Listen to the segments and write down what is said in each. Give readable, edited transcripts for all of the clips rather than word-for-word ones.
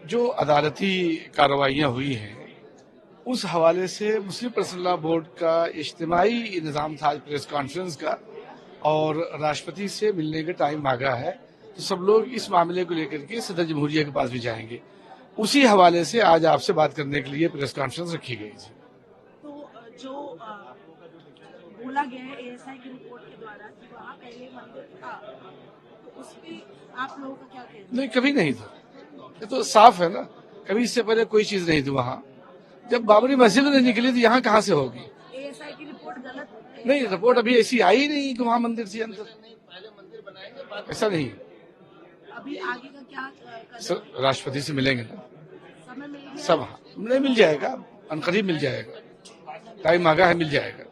जो अदालती कार्रवाइयाँ हुई हैं उस हवाले से मुस्लिम पर्सनल लॉ बोर्ड का इज्तिमाई निज़ाम था आज प्रेस कॉन्फ्रेंस का, और राष्ट्रपति से मिलने का टाइम मांगा है, तो सब लोग इस मामले को लेकर के सदर जमहूरिया के पास भी जाएंगे। उसी हवाले से आज आपसे बात करने के लिए प्रेस कॉन्फ्रेंस रखी गई थी। तो जो बोला गया है एएसआई की रिपोर्ट के द्वारा कि वहाँ पहले मंदिर था, तो उस पे आप लोगों का क्या कहना है? नहीं, कभी नहीं था। ये तो साफ है ना, कभी इससे पहले कोई चीज नहीं थी वहाँ। जब बाबरी मस्जिद नहीं निकली तो यहाँ कहाँ से होगी? एएसआई की रिपोर्ट गलत है। नहीं, रिपोर्ट अभी ऐसी आई नहीं कि वहाँ मंदिर थी अंदर, ऐसा नहीं। अभी आगे का क्या सर, राष्ट्रपति से मिलेंगे ना समय मिल गया? सब। नहीं, मिल जाएगा, अनकरीब मिल जाएगा, टाइम मांगा है, मिल जाएगा।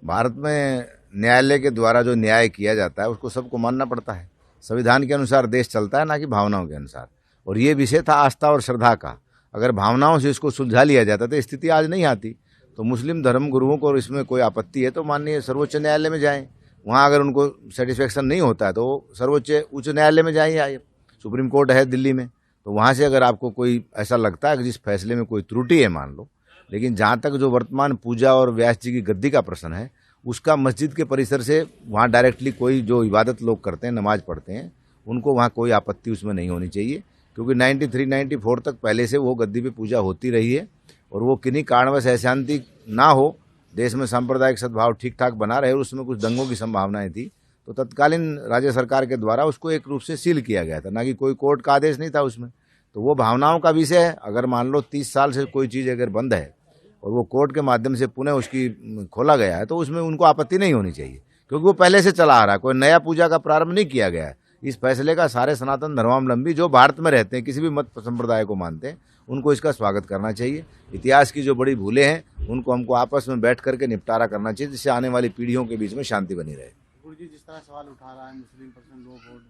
भारत में न्यायालय के द्वारा जो न्याय किया जाता है उसको सबको मानना पड़ता है। संविधान के अनुसार देश चलता है, ना कि भावनाओं के अनुसार। और ये विषय था आस्था और श्रद्धा का। अगर भावनाओं से इसको सुलझा लिया जाता तो स्थिति आज नहीं आती। तो मुस्लिम धर्म गुरुओं को इसमें कोई आपत्ति है तो माननीय सर्वोच्च न्यायालय में जाएं। वहाँ अगर उनको सेटिस्फेक्शन नहीं होता है तो सर्वोच्च उच्च न्यायालय में जाइए। सुप्रीम कोर्ट है दिल्ली में, तो वहाँ से अगर आपको कोई ऐसा लगता है कि जिस फैसले में कोई त्रुटि है मान लो। लेकिन जहाँ तक जो वर्तमान पूजा और व्यास जी की गद्दी का प्रश्न है, उसका मस्जिद के परिसर से वहाँ डायरेक्टली कोई जो इबादत लोग करते हैं, नमाज पढ़ते हैं, उनको वहाँ कोई आपत्ति उसमें नहीं होनी चाहिए। क्योंकि 93-94 तक पहले से वो गद्दी पे पूजा होती रही है। और वो किन्हीं कारणवश अशांति ना हो, देश में सांप्रदायिक सद्भाव ठीक ठाक बना रहे, और उसमें कुछ दंगों की संभावनाएं थी, तो तत्कालीन राज्य सरकार के द्वारा उसको एक रूप से सील किया गया था, ना कि कोई कोर्ट का आदेश नहीं था उसमें। तो वो भावनाओं का विषय है। अगर मान लो 30 साल से कोई चीज़ अगर बंद है और वो कोर्ट के माध्यम से पुनः उसकी खोला गया है, तो उसमें उनको आपत्ति नहीं होनी चाहिए, क्योंकि वो पहले से चला आ रहा है। कोई नया पूजा का प्रारंभ नहीं किया गया है। इस फैसले का सारे सनातन धर्मावलंबी जो भारत में रहते हैं, किसी भी मत संप्रदाय को मानते हैं, उनको इसका स्वागत करना चाहिए। इतिहास की जो बड़ी भूलें हैं उनको हमको आपस में बैठ करके निपटारा करना चाहिए, जिससे आने वाली पीढ़ियों के बीच में शांति बनी रहे। गुरुजी, जिस तरह सवाल उठा रहा है मुस्लिम पर्सनल लॉ बोर्ड,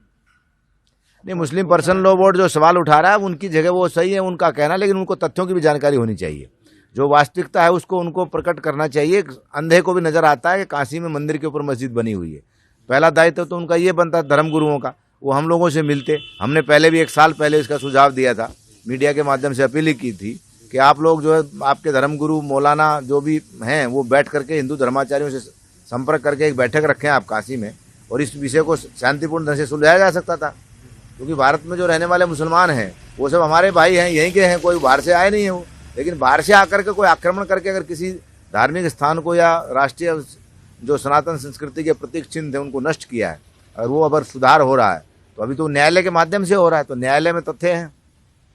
नहीं, मुस्लिम पर्सनल लॉ बोर्ड जो सवाल उठा रहा है उनकी जगह वो सही है, उनका कहना, लेकिन उनको तथ्यों की भी जानकारी होनी चाहिए। जो वास्तविकता है उसको उनको प्रकट करना चाहिए। अंधे को भी नजर आता है कि काशी में मंदिर के ऊपर मस्जिद बनी हुई है। पहला दायित्व तो उनका ये बनता है धर्म गुरुओं का, वो हम लोगों से मिलते। हमने पहले भी 1 साल पहले इसका सुझाव दिया था, मीडिया के माध्यम से अपील की थी कि आप लोग जो है आपके धर्मगुरु मौलाना जो भी हैं वो बैठ करके हिंदू धर्माचार्यों से संपर्क करके एक बैठक रखें आप काशी में, और इस विषय को शांतिपूर्ण ढंग से सुलझाया जा सकता था। क्योंकि भारत में जो रहने वाले मुसलमान हैं वो सब हमारे भाई हैं, यहीं के हैं, कोई बाहर से आए नहीं है वो। लेकिन बाहर से आकर के कोई आक्रमण करके अगर किसी धार्मिक स्थान को या राष्ट्रीय जो सनातन संस्कृति के प्रतीक चिन्ह थे उनको नष्ट किया है, और वो अगर सुधार हो रहा है तो अभी तो न्यायालय के माध्यम से हो रहा है। तो न्यायालय में तथ्य हैं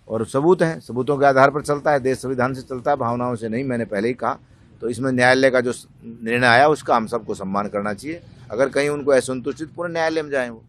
और सबूत हैं, सबूतों के आधार पर चलता है देश, संविधान से चलता है, भावनाओं से नहीं। मैंने पहले ही कहा। तो इसमें न्यायालय का जो निर्णय आया उसका हम सबको सम्मान करना चाहिए। अगर कहीं उनको असंतुष्टित, पूरे न्यायालय में जाएं वो।